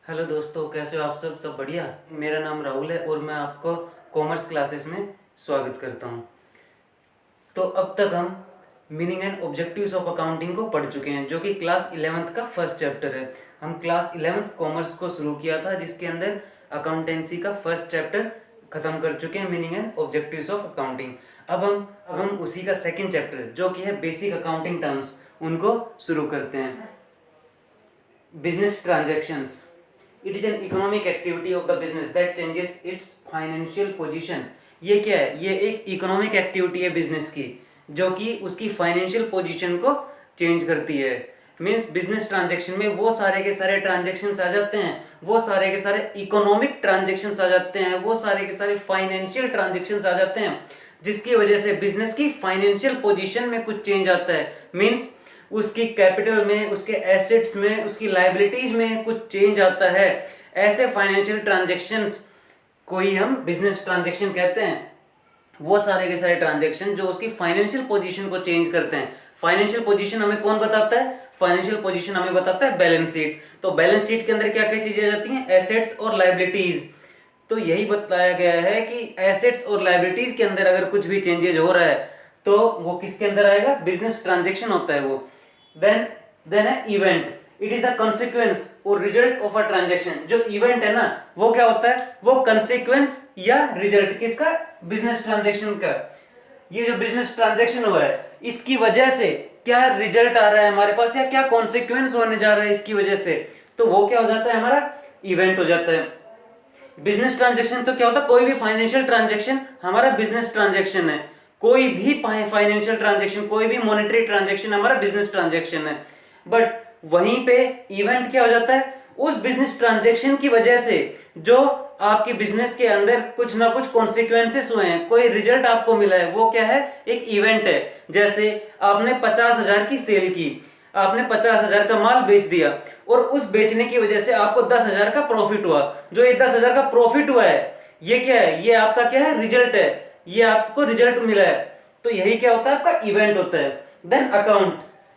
Hello दोस्तों, कैसे हो आप सब बढ़िया। मेरा नाम राहुल है और मैं आपको कॉमर्स क्लासेस में स्वागत करता हूं। तो अब तक हम meaning and objectives of accounting को पढ़ चुके हैं, जो कि क्लास 11th का फर्स्ट चैप्टर है। हम क्लास 11th कॉमर्स को शुरू किया था, जिसके अंदर अकाउंटेंसी का फर्स्ट चैप्टर खत्म कर चुके हैं, meaning and objectives of accounting. अब हम उसी का सेकेंड चैप्टर, जो कि है बेसिक अकाउंटिंग टर्म्स, उनको शुरू करते हैं। Business transactions, it is an economic activity of the business that changes it's financial position. ये क्या है? ये एक इकोनॉमिक एक्टिविटी है बिजनेस की, जो कि उसकी फाइनेंशियल पोजीशन को चेंज करती है। मीन्स बिजनेस ट्रांजैक्शन में वो सारे के सारे ट्रांजैक्शंस आ जाते हैं, वो सारे के सारे इकोनॉमिक ट्रांजैक्शंस आ जाते हैं, वो सारे के सारे फाइनेंशियल ट्रांजैक्शंस आ जाते हैं, जिसकी वजह से बिजनेस की फाइनेंशियल पोजीशन में कुछ चेंज आता है। मीन्स उसकी कैपिटल में, उसके एसेट्स में, उसकी लायबिलिटीज में कुछ चेंज आता है। ऐसे फाइनेंशियल ट्रांजैक्शंस को ही हम बिजनेस ट्रांजैक्शन कहते हैं। वो सारे के सारे ट्रांजैक्शन जो उसकी फाइनेंशियल पोजीशन को चेंज करते हैं। फाइनेंशियल पोजीशन हमें कौन बताता है? फाइनेंशियल पोजीशन हमें बताता है बैलेंस शीट। तो बैलेंस शीट के अंदर क्या क्या चीजें आ जाती हैं? एसेट्स और लायबिलिटीज। तो यही बताया गया है कि एसेट्स और लायबिलिटीज के अंदर अगर कुछ भी चेंजेज हो रहा है तो वो किसके अंदर आएगा? बिजनेस ट्रांजैक्शन होता है वो। देन है event, it is the consequence और रिजल्ट ऑफ अ ट्रांजैक्शन। जो इवेंट है ना, वो क्या होता है? वो कॉन्सिक्वेंस या रिजल्ट किसका? बिजनेस ट्रांजैक्शन का। ये जो बिजनेस ट्रांजैक्शन हुआ है, इसकी वजह से क्या रिजल्ट आ रहा है हमारे पास, या क्या कॉन्सिक्वेंस होने जा रहा है इसकी वजह से, तो वो क्या हो जाता है? हमारा इवेंट हो जाता है। बिजनेस ट्रांजैक्शन तो क्या होता है? कोई भी फाइनेंशियल ट्रांजैक्शन हमारा बिजनेस ट्रांजैक्शन है। कोई भी फाइनेंशियल ट्रांजैक्शन, कोई भी मॉनेटरी ट्रांजैक्शन हमारा बिजनेस ट्रांजैक्शन है। बट वहीं पे इवेंट क्या हो जाता है? उस बिजनेस ट्रांजैक्शन की वजह से जो आपकी बिजनेस के अंदर कुछ ना कुछ कॉन्सिक्वेंसेस हुए हैं, कोई रिजल्ट आपको मिला है, वो क्या है? एक इवेंट है। जैसे आपने 50,000 की सेल की, आपने 50,000 का माल बेच दिया और उस बेचने की वजह से आपको 10,000 का प्रॉफिट हुआ। जो ये 10,000 का प्रॉफिट हुआ है, ये क्या है? ये आपका क्या है? रिजल्ट है। ये आपको रिजल्ट मिला है। तो यही क्या होता है? आपका इवेंट होता है। Then account,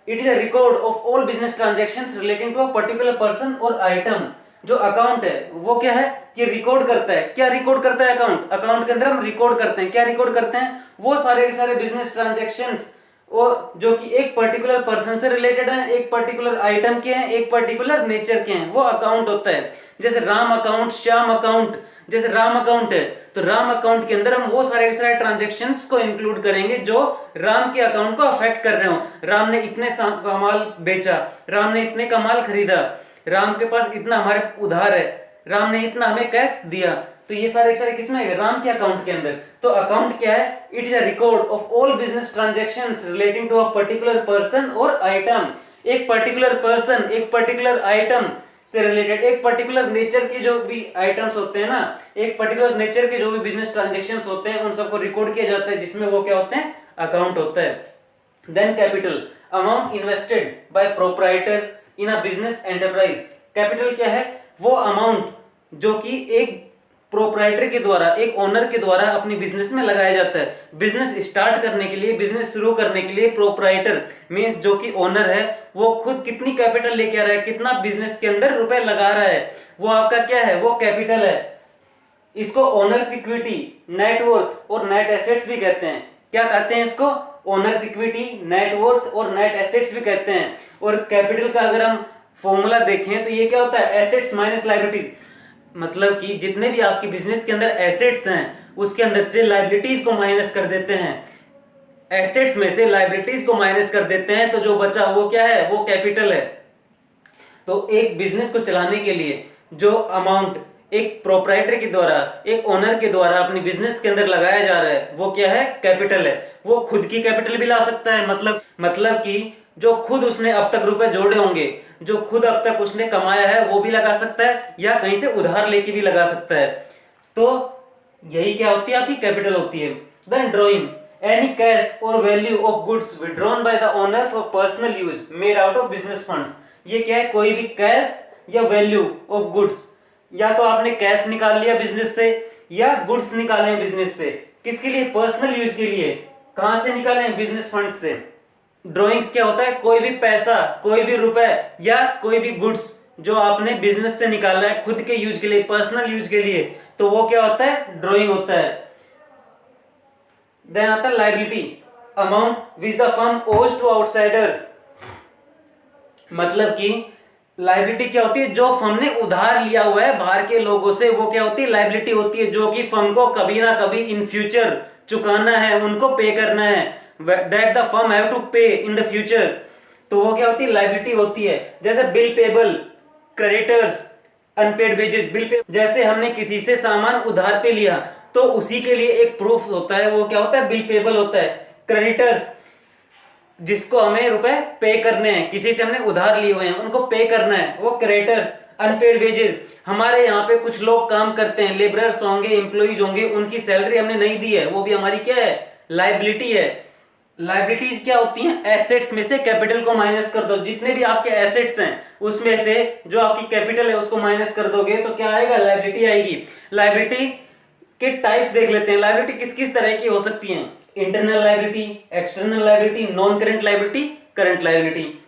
it is a record of all business transactions relating to a particular person और आइटम। जो अकाउंट है वो क्या है? ये रिकॉर्ड करता है। क्या रिकॉर्ड करता है अकाउंट? अकाउंट के अंदर हम रिकॉर्ड करते हैं। क्या रिकॉर्ड करते हैं? वो सारे के सारे बिजनेस ट्रांजैक्शंस और जो कि एक पर्टिकुलर पर्सन से रिलेटेड है, एक पर्टिकुलर आइटम के हैं, एक पर्टिकुलर नेचर के हैं, वो अकाउंट होता है। जैसे राम अकाउंट, श्याम अकाउंट। जैसे राम अकाउंट है तो राम अकाउंट के अंदर हम वो सारे के सारे ट्रांजैक्शंस को इंक्लूड करेंगे जो राम के अकाउंट को अफेक्ट कर रहे हो। राम ने इतने का माल बेचा, राम ने इतने का माल खरीदा, राम के पास इतना हमारे उधार है, राम ने इतना हमें कैश दिया। तो ये सारे किसमें है? राम के अकाउंट के अंदर। तो अकाउंट क्या है? It is a record of all business transactions relating to a particular person और आइटम। एक पर्टिकुलर पर्सन, एक पर्टिकुलर आइटम से रिलेटेड, एक पर्टिकुलर नेचर के जो भी आइटम्स होते हैं ना, एक पर्टिकुलर नेचर के जो भी बिजनेस ट्रांजैक्शंस होते हैं, उन सबको रिकॉर्ड किया जाता है, जिसमें वो क्या होते हैं? अकाउंट होता है। Then capital, amount invested by proprietor in a business enterprise. Capital क्या है? वो अमाउंट जो कि एक प्रोप्राइटर के द्वारा, एक ओनर के द्वारा अपनी बिजनेस में लगाया जाता है। बिजनेस स्टार्ट करने के लिए, बिजनेस शुरू करने के लिए प्रोप्राइटर मींस जो कि ओनर है, वो खुद कितनी कैपिटल लेके आ रहा है, कितना बिजनेस के अंदर रुपए लगा रहा है, वो आपका क्या है? वो कैपिटल है। इसको ओनर्स इक्विटी, नेटवर्थ और नेट एसेट्स भी कहते हैं। क्या कहते हैं इसको? ओनर्स इक्विटी, नेटवर्थ और नेट एसेट्स भी कहते हैं। और कैपिटल का अगर हम फॉर्मूला देखें तो ये क्या होता है? Assets minus liabilities. मतलब कि जितने भी आपकी बिजनेस के अंदर एसेट्स हैं, उसके अंदर से लायबिलिटीज को माइनस कर देते हैं। एसेट्स में से लायबिलिटीज को माइनस कर देते हैं, तो जो बचा वो क्या है? वो कैपिटल है। तो एक बिजनेस को चलाने के लिए जो अमाउंट एक प्रोप्राइटर के द्वारा, एक ओनर के द्वारा अपनी बिजनेस के अंदर लगाया जा रहा है, वो क्या है? कैपिटल है। वो खुद की कैपिटल भी ला सकता है, मतलब कि जो खुद उसने अब तक रुपए जोड़े होंगे, जो खुद अब तक उसने कमाया है, वो भी लगा सकता है, या कहीं से उधार लेके भी लगा सकता है। तो यही क्या होती है? आपकी कैपिटल होती है। देन ड्रॉइंग, एनी कैश और value of goods withdrawn by the owner for personal use made out of business funds. ये क्या है? कोई भी कैश या वैल्यू ऑफ गुड्स, या तो आपने कैश निकाल लिया बिजनेस से, या गुड्स निकाले बिजनेस से, किसके लिए? पर्सनल यूज के लिए। कहां से निकाले? बिजनेस फंड से। ड्रॉइंग्स क्या होता है? कोई भी पैसा, कोई भी रुपए या कोई भी गुड्स जो आपने बिजनेस से निकाला है खुद के यूज के लिए, पर्सनल यूज के लिए, तो वो क्या होता है, ड्रॉइंग होता है। देन आता है liability, amount which the firm ओज टू आउटसाइडर्स। मतलब कि लायबिलिटी क्या होती है, जो फर्म ने उधार लिया हुआ है बाहर के लोगों से, वो क्या होती है, लायबिलिटी होती है, जो कि फर्म को कभी ना कभी इन फ्यूचर चुकाना है, उनको पे करना है, that the firm have to pay in the future. तो वो क्या होती है, लायबिलिटी होती है। जैसे bill payable, creditors, unpaid wages, bill pay, जैसे हमने किसी से सामान उधार पे लिया तो उसी के लिए एक प्रूफ होता है, वो क्या होता है, बिल पेबल होता है। क्रेडिटर्स, जिसको हमें रुपए पे करने हैं, किसी से हमने उधार लिए हुए हैं उनको पे करना है, वो क्रेडिटर्स। अनपेड वेजेस, हमारे यहाँ पे कुछ लोग काम करते हैं, लेबरर्स होंगे, एम्प्लॉइज होंगे, उनकी सैलरी हमने नहीं दी है, वो भी हमारी क्या है, लायबिलिटी है। लायबिलिटीज क्या होती हैं, एसेट्स में से कैपिटल को माइनस कर दो, जितने भी आपके एसेट्स हैं उसमें से जो आपकी कैपिटल है उसको माइनस कर दोगे तो क्या आएगा, लायबिलिटी आएगी। लायबिलिटी के टाइप्स देख लेते हैं। लायबिलिटी किस किस तरह की हो सकती हैं, internal liability, external liability, non current liability, current liability.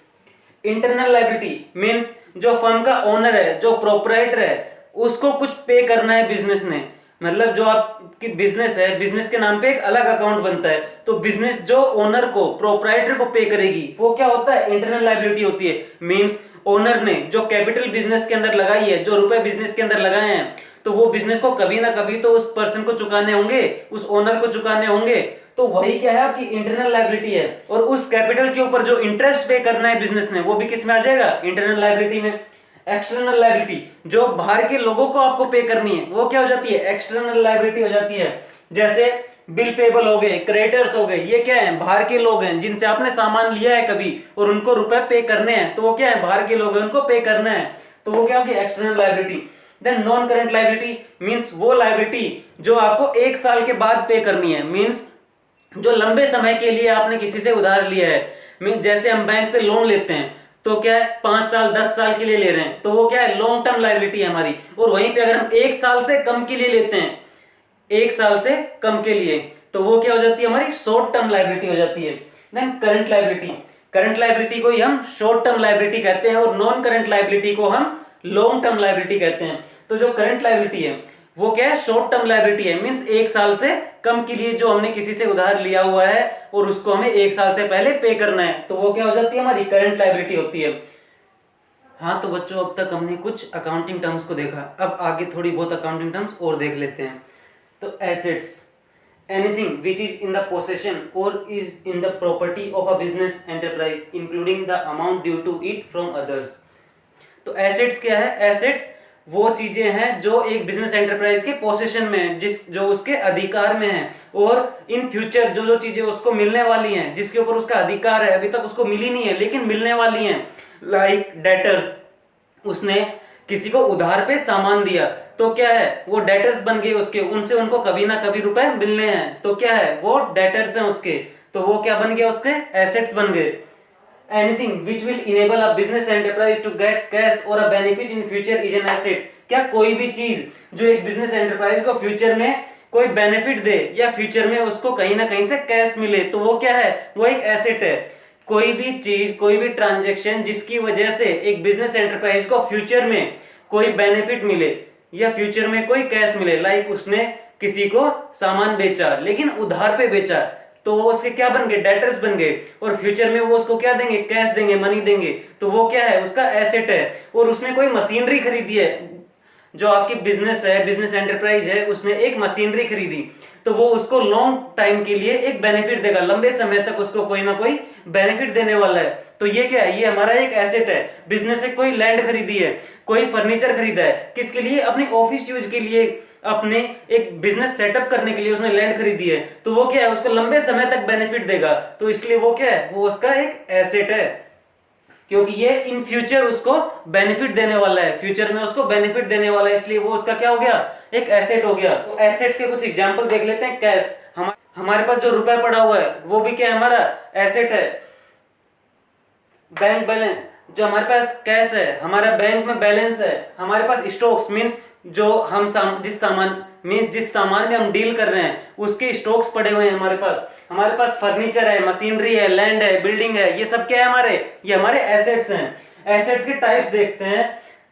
Internal liability means जो फर्म का ओनर है, जो प्रोपराइटर है, उसको कुछ पे करना है बिजनेस ने। मतलब जो आपकी बिजनेस है, बिजनेस के नाम पे एक अलग अकाउंट बनता है, तो बिजनेस जो ओनर को, प्रोपराइटर को पे करेगी, वो क्या होता है, इंटरनल लायबिलिटी होती है। मींस ओनर ने जो कैपिटल बिजनेस के अंदर लगाई है, जो रुपए बिजनेस के अंदर लगाए हैं, तो वो बिजनेस को कभी ना कभी तो उस पर्सन को चुकाने होंगे, उस ओनर को चुकाने होंगे, तो वही क्या है, आपकी इंटरनल लायबिलिटी है। और उस कैपिटल के ऊपर जो इंटरेस्ट पे करना है बिजनेस ने, वो भी किस में आ जाएगा, इंटरनल लायबिलिटी में। एक्सटर्नल लायबिलिटी, जो बाहर के लोगों को आपको पे करनी है, वो क्या हो जाती है, एक्सटर्नल लायबिलिटी हो जाती है। जैसे बिल पेबल हो गए, क्रेडिटर्स हो गए, ये क्या है, बाहर के लोग हैं जिनसे आपने सामान लिया है कभी और उनको रुपए पे करने हैं, तो वो क्या है, बाहर के लोग हैं, उनको पे करना है, तो वो क्या होगी, external liability. Then non current liability means वो लायबिलिटी जो आपको 1 साल के बाद पे करनी है। मींस जो लंबे समय के लिए आपने किसी से उधार लिया है, जैसे हम बैंक से लोन लेते हैं तो क्या है, 5 साल 10 साल के लिए ले रहे हैं, तो वो क्या है, लॉन्ग टर्म लायबिलिटी है हमारी। और वहीं पे अगर हम 1 साल से कम के लिए लेते हैं, 1 साल से कम के लिए, तो वो क्या हो जाती है, हमारी शॉर्ट टर्म लायबिलिटी हो जाती है। Then current liability, current liability को ही हम शॉर्ट टर्म लायबिलिटी कहते हैं और नॉन करंट लायबिलिटी को हम लॉन्ग टर्म लायबिलिटी कहते हैं। तो जो करंट लायबिलिटी है वो क्या है, शॉर्ट टर्म लायबिलिटी है। मींस 1 साल से कम के लिए जो हमने किसी से उधार लिया हुआ है और उसको हमें 1 साल से पहले पे करना है, तो वो क्या हो जाती है, हमारी करंट लायबिलिटी होती है। हाँ तो बच्चों, अब तक हमने कुछ अकाउंटिंग टर्म्स को देखा, अब आगे थोड़ी बहुत अकाउंटिंग टर्म्स और देख लेते हैं। तो assets, anything which is in the possession और is in the property of a business enterprise including the amount due to it from others. तो एसेट्स क्या है, एसेट्स वो चीजें हैं जो एक बिजनेस एंटरप्राइज के पोसेशन में है, जो उसके अधिकार में है, और इन फ्यूचर जो जो चीजें उसको मिलने वाली हैं, जिसके ऊपर उसका अधिकार है, अभी तक उसको मिली नहीं है लेकिन मिलने वाली हैं। लाइक डेटर्स, उसने किसी को उधार पे सामान दिया तो क्या है, वो डेटर्स बन गए उसके, उनसे उनको कभी ना कभी रुपए मिलने हैं, तो क्या है, वो डेटर्स हैं उसके, तो वो क्या बन गया, उसके एसेट्स बन गए। Anything which will enable a business enterprise to get cash or a benefit in future is an asset। क्या कोई भी चीज जो एक बिजनेस एंटरप्राइज को फ्यूचर में कोई बेनिफिट दे या फ्यूचर में उसको कहीं ना कहीं से कैश मिले, तो वो क्या है, वो एक एसेट है। कोई भी चीज, कोई भी ट्रांजैक्शन जिसकी वजह से एक बिजनेस एंटरप्राइज को फ्यूचर में कोई बेनिफिट मिले या फ्यूचर में कोई कैश मिले, लाइक उसने किसी को सामान बेचा लेकिन उधार पे बेचा, तो वो उसके क्या बन गए, डेटर्स बन गए, और फ्यूचर में वो उसको क्या देंगे, कैश देंगे, मनी देंगे, तो वो क्या है, उसका एसेट है। और उसने कोई मशीनरी खरीदी है, जो आपकी बिजनेस है, बिजनेस एंटरप्राइज है, उसने एक मशीनरी खरीदी, तो वो उसको लॉन्ग टाइम के लिए एक बेनिफिट देगा, लंबे समय तक उसको कोई ना कोई बेनिफिट देने वाला है, तो ये क्या है, ये हमारा एक एसेट है। बिजनेस से कोई लैंड खरीदी है, कोई फर्नीचर खरीदा है, किसके लिए, अपने ऑफिस यूज के लिए, अपने एक बिजनेस सेटअप करने के लिए उसने लैंड खरीदी है, तो वो क्या है, उसको लंबे समय तक बेनिफिट देगा, तो इसलिए वो क्या है, वो उसका एक एसेट है, क्योंकि ये इन फ्यूचर उसको बेनिफिट देने वाला है, फ्यूचर में उसको बेनिफिट देने वाला है, इसलिए वो उसका क्या हो गया, एक एसेट हो गया। तो एसेट्स के कुछ एग्जांपल देख लेते हैं। कैश, हमारे पास जो रुपया पड़ा हुआ है वो भी क्या है, हमारा एसेट है। बैंक बैलेंस, जो हमारे पास कैश है, हमारा बैंक में बैलेंस है। हमारे पास स्टॉक्स मींस जो हम जिस सामान में हम डील कर रहे हैं उसके स्टॉक्स पड़े हुए हैं हमारे पास। हमारे पास फर्नीचर है, मशीनरी है, लैंड है, बिल्डिंग है, ये सब क्या है हमारे, ये हमारे एसेट्स हैं। एसेट्स के टाइप्स देखते हैं।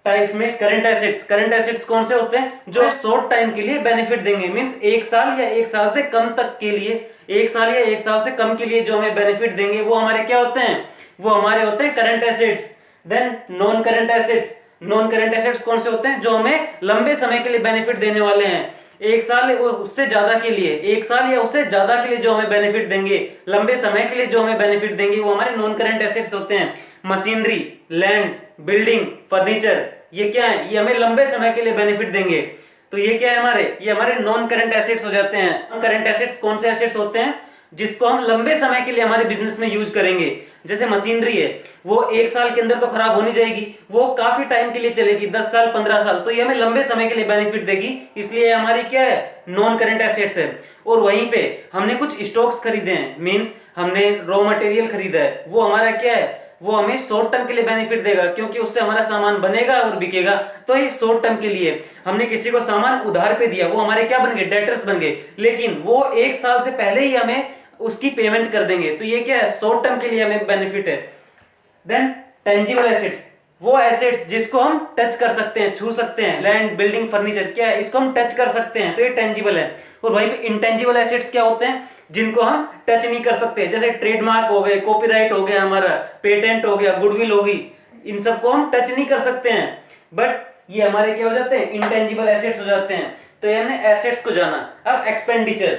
टाइप में करंट एसेट्स कौन से होते हैं? जो शॉर्ट टाइम के लिए बेनिफिट देंगे, मींस 1 साल या 1 साल से कम तक के लिए, 1 साल या 1 साल से कम के लिए जो हमें बेनिफिट देंगे वो हमारे क्या होते हैं? वो हमारे होते हैं current assets. Then non current assets कौन से होते हैं? जो हमें लंबे समय के लिए बेनिफिट देने वाले हैं, 1 साल उससे ज्यादा के लिए, 1 साल या उससे ज्यादा के लिए जो हमें बेनिफिट देंगे, लंबे समय के लिए जो हमें बेनिफिट देंगे, वो हमारे नॉन करंट एसेट्स होते हैं। मशीनरी, लैंड, बिल्डिंग, फर्नीचर, ये क्या है? ये हमें लंबे समय के लिए बेनिफिट देंगे, तो ये क्या है हमारे? ये हमारे नॉन करंट एसेट्स हो जाते हैं। करंट एसेट्स कौन से एसेट्स होते हैं? जिसको हम लंबे समय के लिए हमारे बिजनेस में यूज करेंगे। जैसे मशीनरी है, वो 1 साल के अंदर तो खराब होनी जाएगी, वो काफी टाइम के लिए चलेगी, 10 साल 15 साल, तो ये हमें लंबे समय के लिए बेनिफिट देगी, इसलिए हमारी क्या है? नॉन करंट एसेट्स है। और वहीं पे हमने कुछ स्टॉक्स खरीदे हैं, मीन्स हमने रॉ मटेरियल खरीदा है, वो हमारा क्या है? वो हमें शॉर्ट टर्म के लिए बेनिफिट देगा, क्योंकि उससे हमारा सामान बनेगा और बिकेगा, तो ये शॉर्ट टर्म के लिए। हमने किसी को सामान उधार पे दिया, वो हमारे क्या बन गए? डेटर्स बन गए, लेकिन वो 1 साल से पहले ही हमें उसकी पेमेंट कर देंगे, तो ये क्या है? शॉर्ट टर्म के लिए हमें बेनिफिट है। देन टेंजिबल एसेट्स, वो एसेट्स जिसको हम टच कर सकते हैं, छू सकते हैं, लैंड, बिल्डिंग, फर्नीचर, क्या है? इसको हम टच कर सकते हैं, तो ये टेंजिबल है। और वहीं पे इंटेंजिबल एसेट्स क्या होते हैं? जिनको हम टच नहीं कर सकते, जैसे ट्रेडमार्क हो गए, कॉपीराइट हो गया, हमारा पेटेंट हो गया, गुडविल होगी, इन सबको हम टच नहीं कर सकते हैं, बट ये हमारे क्या हो जाते हैं? इंटेंजिबल एसेट्स हो जाते हैं। तो ये हमने एसेट्स को जाना। अब expenditure,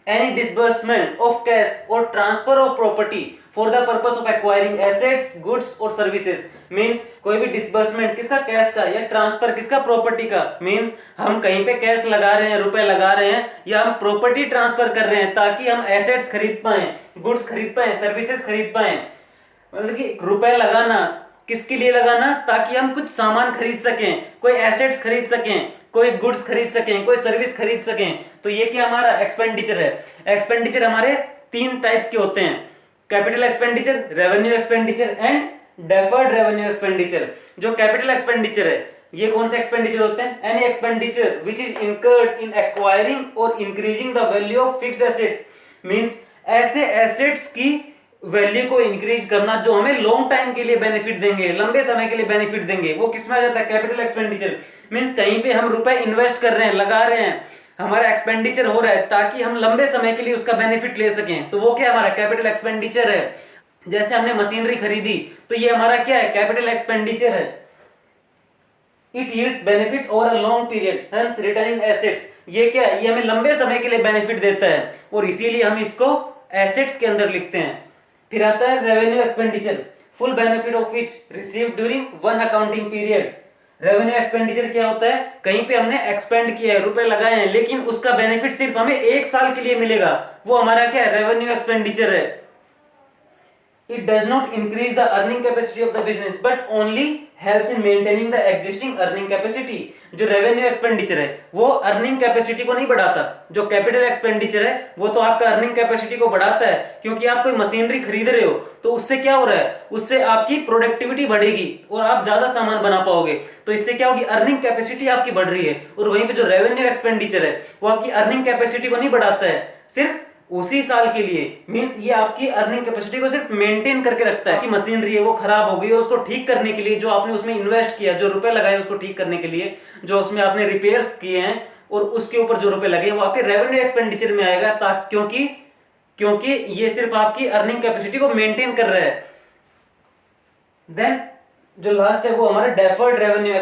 any disbursement of cash or transfer of property for the purpose of acquiring assets, goods or services, means कोई भी डिसबर्समेंट किसका? कैश का, या ट्रांसफर किसका? प्रॉपर्टी का। मींस हम कहीं पे कैश लगा रहे हैं, रुपए लगा रहे हैं, या हम प्रॉपर्टी ट्रांसफर कर रहे हैं ताकि हम एसेट्स खरीद पाए, गुड्स खरीद पाए, सर्विसेज खरीद पाए। मतलब कि रुपए लगाना किसके लिए लगाना? ताकि हम कुछ सामान खरीद सकें, कोई एसेट्स खरीद सकें, कोई गुड्स खरीद सकें, कोई सर्विस खरीद सकें, तो ये क्या हमारा एक्सपेंडिचर है। एक्सपेंडिचर हमारे 3 टाइप्स के होते हैं: capital expenditure, revenue expenditure and deferred revenue expenditure. जो कैपिटल एक्सपेंडिचर है, ये कौन से एक्सपेंडिचर होते हैं? Any expenditure which is incurred in acquiring और increasing the value of fixed assets, means ऐसे एसेट्स की वैल्यू को इंक्रीज करना जो हमें लॉन्ग टाइम के लिए बेनिफिट देंगे, लंबे समय के लिए बेनिफिट देंगे, वो किसमें आ जाता है? Capital expenditure. मींस कहीं पे हम रुपए इन्वेस्ट कर रहे हैं, लगा रहे हैं, हमारा एक्सपेंडिचर हो रहा है ताकि हम लंबे समय के लिए उसका बेनिफिट ले सकें, तो वो क्या हमारा? कैपिटल एक्सपेंडिचर है। जैसे हमने मशीनरी खरीदी, तो ये हमारा क्या है? कैपिटल एक्सपेंडिचर है। It yields benefit over a long period, hence return in assets. ये क्या है? ये हमें लंबे समय के लिए बेनिफिट देता है, और इसीलिए हम इसको एसेट्स के अंदर लिखते हैं। फिर आता है revenue expenditure, full benefit of which received during one accounting period. Revenue expenditure क्या होता है? कहीं पे हमने एक्सपेंड किया है, रुपए लगाए हैं, लेकिन उसका बेनिफिट सिर्फ हमें 1 साल के लिए मिलेगा, वो हमारा क्या है? रेवेन्यू एक्सपेंडिचर है। It does not increase the earning capacity of the business but only helps in maintaining the existing earning capacity। जो रेवेन्यू एक्सपेंडिचर है वो अर्निंग कैपेसिटी को नहीं बढ़ाता, जो कैपिटल एक्सपेंडिचर है वो तो आपका अर्निंग कैपेसिटी को बढ़ाता है, क्योंकि आप कोई मशीनरी खरीद रहे हो तो उससे क्या हो रहा है? उससे आपकी प्रोडक्टिविटी बढ़ेगी और आप ज्यादा सामान बना पाओगे, तो इससे क्या होगी? अर्निंग कैपेसिटी आपकी बढ़ रही है। और वहीं पे जो रेवेन्यू एक्सपेंडिचर है वो आपकी अर्निंग कैपेसिटी को नहीं बढ़ाता है, सिर्फ उसी साल के लिए, मींस ये आपकी अर्निंग कैपेसिटी को सिर्फ मेंटेन करके रखता है कि मशीनरी है वो खराब हो गई और उसको ठीक करने के लिए जो आपने उसमें इन्वेस्ट किया, जो रुपए लगाए उसको ठीक करने के लिए, जो उसमें आपने रिपेयर्स किए हैं और उसके ऊपर जो रुपए लगे वो आपके रेवेन्यू एक्सपेंडिचर में आएगा, क्योंकि ये सिर्फ आपकी अर्निंग कैपेसिटी को मेंटेन कर रहा है। देन जो लास्ट है वो हमारा deferred revenue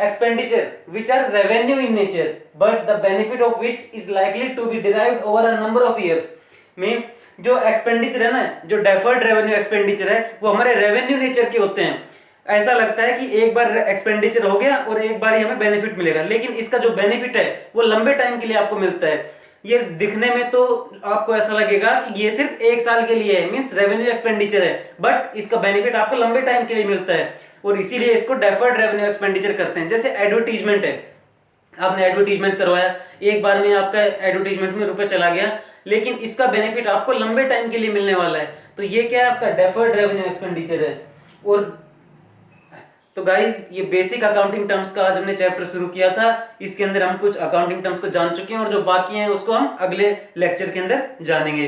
expenditure which are revenue in nature but the benefit of which is likely to be derived over a number of years। means जो एक्सपेंडिचर है ना, जो डेफर्ड रेवेन्यू एक्सपेंडिचर है वो हमारे रेवेन्यू नेचर के होते हैं। ऐसा लगता है कि एक बार एक्सपेंडिचर हो गया और एक बार ही हमें बेनिफिट मिलेगा, लेकिन इसका जो बेनिफिट है वो लंबे टाइम के लिए आपको मिलता है। ये दिखने में तो आपको ऐसा लगेगा कि ये सिर्फ 1 साल के लिए है, मींस रेवेन्यू एक्सपेंडिचर है, बट इसका बेनिफिट आपको लंबे टाइम के लिए मिलता है, और इसीलिए इसको डेफर्ड रेवेन्यू एक्सपेंडिचर करते हैं। जैसे एडवर्टीजमेंट है, आपने एडवर्टीजमेंट करवाया, एक बार में आपका एडवर्टीजमेंट में रुपए चला गया, लेकिन इसका बेनिफिट आपको लंबे टाइम के लिए मिलने वाला है, तो ये क्या है? आपका डेफर्ड रेवेन्यू एक्सपेंडिचर है। और तो गाइज ये बेसिक अकाउंटिंग टर्म्स का आज हमने चैप्टर शुरू किया था, इसके अंदर हम कुछ अकाउंटिंग टर्म्स को जान चुके हैं और जो बाकी हैं उसको हम अगले लेक्चर के अंदर जानेंगे।